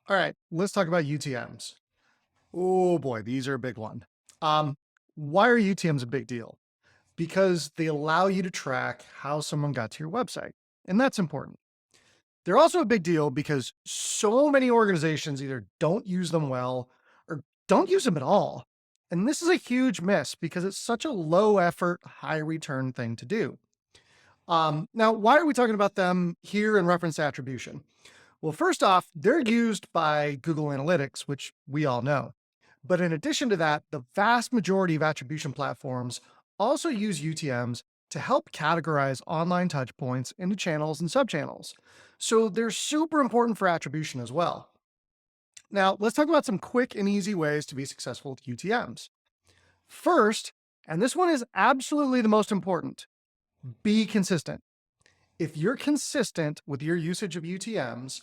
All right, let's talk about UTMs. Oh boy, these are a big one. Um, why are UTMs a big deal? Because they allow you to track how someone got to your website, and that's important. They're also a big deal because so many organizations either don't use them well or don't use them at all. And this is a huge miss because it's such a low effort, high return thing to do. Now, why are we talking about them here in reference to attribution? Well, first off, they're used by Google Analytics, which we all know. But in addition to that, the vast majority of attribution platforms also use UTMs to help categorize online touchpoints into channels and subchannels. So they're super important for attribution as well. Now, let's talk about some quick and easy ways to be successful with UTMs. First, and this one is absolutely the most important, be consistent. If you're consistent with your usage of UTMs,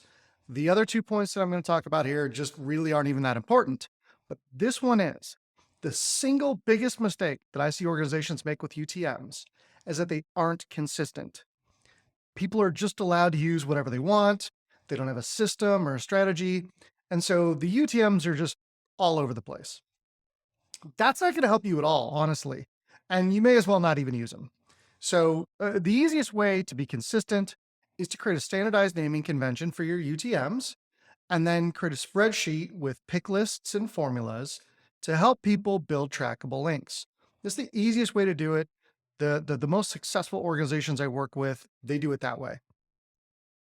the other 2 points that I'm going to talk about here just really aren't even that important. But this one is the single biggest mistake that I see organizations make with UTMs is that they aren't consistent. People are just allowed to use whatever they want. They don't have a system or a strategy. And so the UTMs are just all over the place. That's not going to help you at all, honestly. And you may as well not even use them. So the easiest way to be consistent is to create a standardized naming convention for your UTMs and then create a spreadsheet with pick lists and formulas to help people build trackable links. This is the easiest way to do it. The most successful organizations I work with, they do it that way.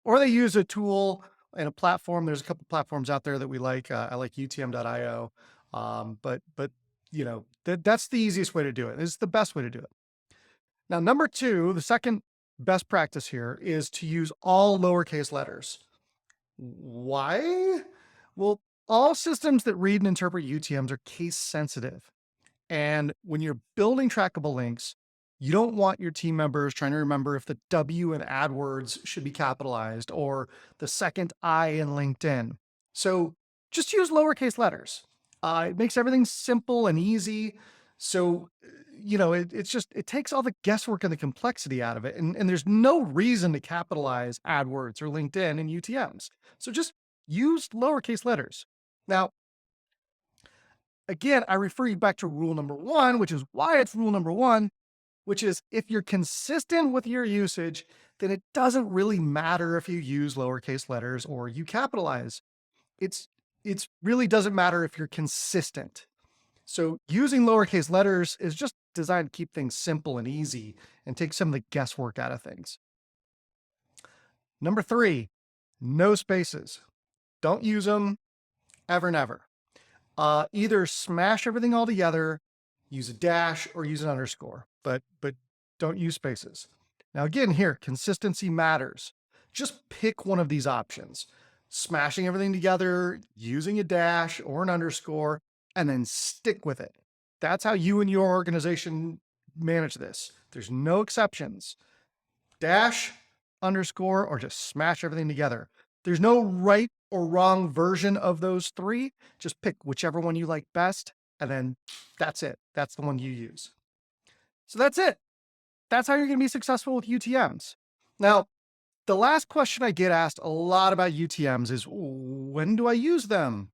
Or they use a tool and a platform. There's a couple platforms out there that we like. I like UTM.io. But that's the easiest way to do it. It's the best way to do it. Now, number two, the second best practice here is to use all lowercase letters. Why? Well, all systems that read and interpret UTMs are case sensitive. And when you're building trackable links, you don't want your team members trying to remember if the W in AdWords should be capitalized or the second I in LinkedIn. So just use lowercase letters. It makes everything simple and easy. So, it takes all the guesswork and the complexity out of it. And there's no reason to capitalize AdWords or LinkedIn in UTMs. So just use lowercase letters. Now, again, I refer you back to rule number one, which is why it's rule number one, which is if you're consistent with your usage, then it doesn't really matter if you use lowercase letters or you capitalize. It's really doesn't matter if you're consistent. So using lowercase letters is just designed to keep things simple and easy and take some of the guesswork out of things. Number three, no spaces. Don't use them ever, never. Either smash everything all together, use a dash, or use an underscore, but don't use spaces. Now again, here, consistency matters. Just pick one of these options. Smashing everything together, using a dash or an underscore, and then stick with it. That's how you and your organization manage this. There's no exceptions. Dash, underscore, or just smash everything together. There's no right or wrong version of those three. Just pick whichever one you like best, and then that's it. That's the one you use. So that's it. That's how you're going to be successful with UTMs. Now, the last question I get asked a lot about UTMs is, when do I use them?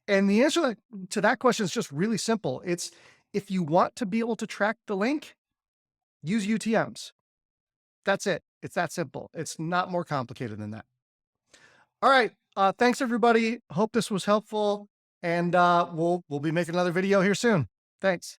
And the answer to that question is just really simple. It's if you want to be able to track the link, use UTMs. That's it. It's that simple. It's not more complicated than that. All right. Thanks, everybody. Hope this was helpful. And we'll be making another video here soon. Thanks.